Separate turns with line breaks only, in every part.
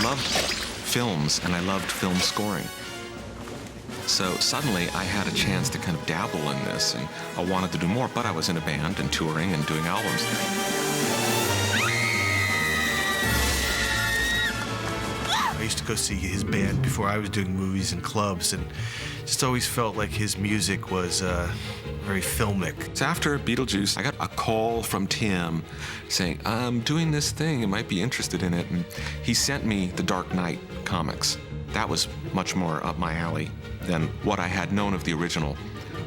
loved films and I loved film scoring. So suddenly I had a chance to kind of dabble in this, and I wanted to do more, but I was in a band and touring and doing albums.
I used to go see his band before I was doing movies and clubs, and just always felt like his music was very filmic.
So after Beetlejuice, I got a call from Tim saying, I'm doing this thing, you might be interested in it. And he sent me the Dark Knight comics. That was much more up my alley than what I had known of the original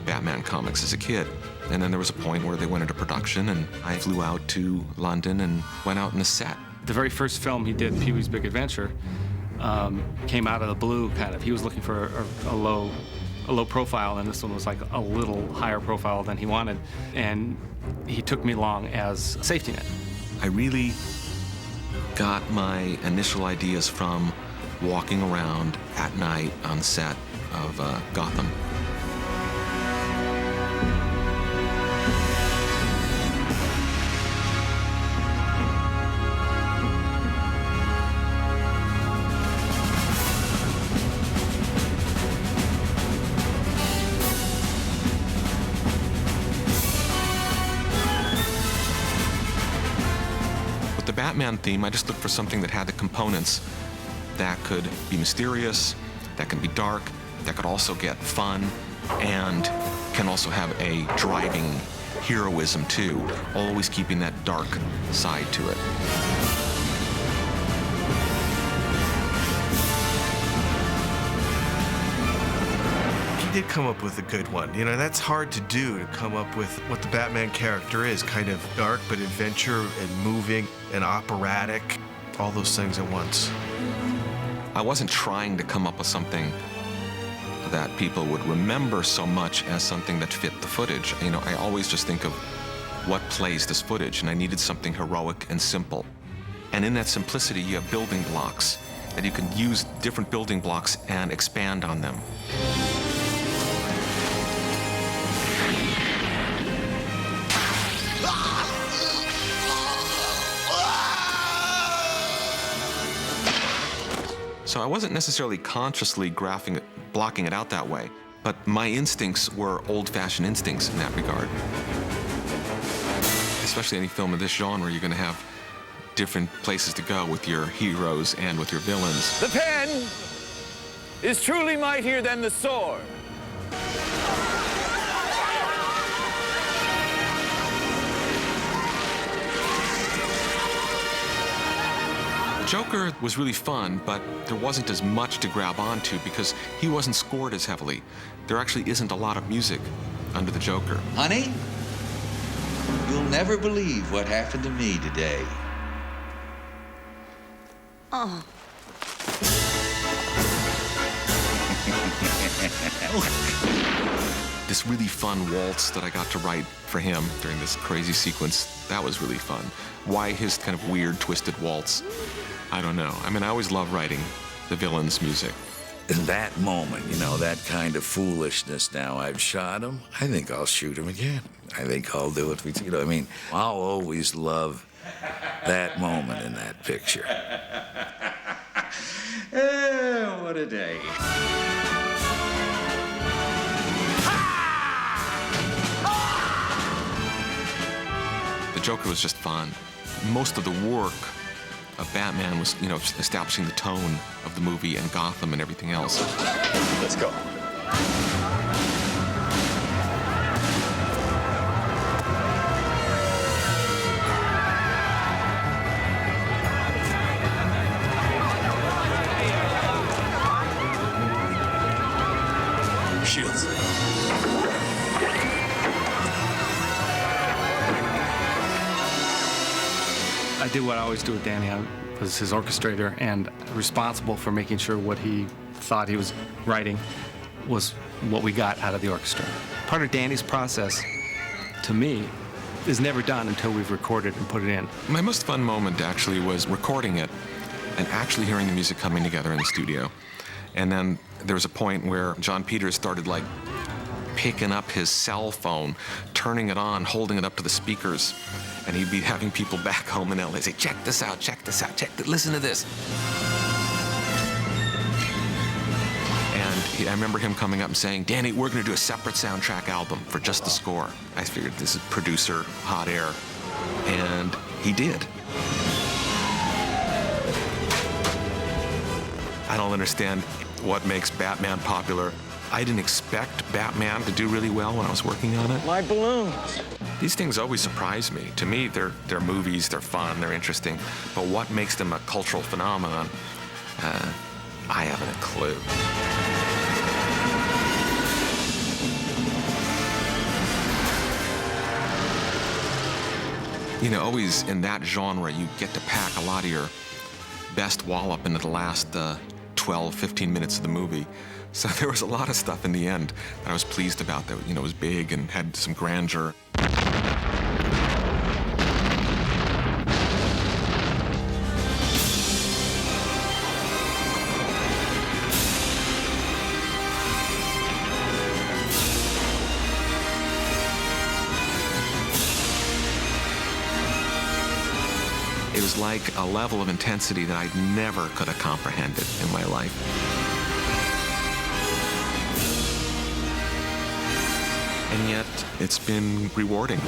Batman comics as a kid. And then there was a point where they went into production, and I flew out to London and went out in the set.
The very first film he did, Pee-wee's Big Adventure, came out of the blue, kind of. He was looking for a low profile, and this one was like a little higher profile than he wanted. And he took me along as a safety net.
I really got my initial ideas from walking around at night on set of Gotham. With the Batman theme, I just looked for something that had the components that could be mysterious, that can be dark, that could also get fun, and can also have a driving heroism too, always keeping that dark side to it.
He did come up with a good one. You know, that's hard to do, to come up with what the Batman character is, kind of dark but adventure and moving and operatic, all those things at once.
I wasn't trying to come up with something that people would remember so much as something that fit the footage. You know, I always just think of what plays this footage, and I needed something heroic and simple. And in that simplicity, you have building blocks, that you can use different building blocks and expand on them. So I wasn't necessarily consciously blocking it out that way, but my instincts were old-fashioned instincts in that regard. Especially any film of this genre, you're going to have different places to go with your heroes and with your villains.
The pen is truly mightier than the sword.
Joker was really fun, but there wasn't as much to grab onto because he wasn't scored as heavily. There actually isn't a lot of music under the Joker.
Honey, you'll never believe what happened to me today.
Oh.
This really fun waltz that I got to write for him during this crazy sequence, that was really fun. Why his kind of weird, twisted waltz? I don't know. I mean, I always love writing the villain's music.
In that moment, you know, that kind of foolishness, now I've shot him, I think I'll shoot him again. I think I'll do it, you know, I mean, I'll always love that moment in that picture. Oh, what a day.
The Joker was just fun. Most of the work of Batman was, you know, establishing the tone of the movie and Gotham and everything else.
Let's go.
Shields.
I did what I always do with Danny. I was his orchestrator and responsible for making sure what he thought he was writing was what we got out of the orchestra. Part of Danny's process, to me, is never done until we've recorded and put it in.
My most fun moment actually was recording it and actually hearing the music coming together in the studio. And then there was a point where John Peters started like picking up his cell phone, turning it on, holding it up to the speakers, and he'd be having people back home in LA say, check this out, listen to this. I remember him coming up and saying, Danny, we're going to do a separate soundtrack album for just the score. I figured this is producer, hot air. And he did. I don't understand what makes Batman popular. I didn't expect Batman to do really well when I was working on it.
My balloons.
These things always surprise me. To me, they're movies, they're fun, they're interesting. But what makes them a cultural phenomenon, I haven't a clue. You know, always in that genre, you get to pack a lot of your best wallop into the last 12, 15 minutes of the movie. So there was a lot of stuff in the end that I was pleased about that, you know, was big and had some grandeur. It was like a level of intensity that I never could have comprehended in my life. And yet, it's been rewarding.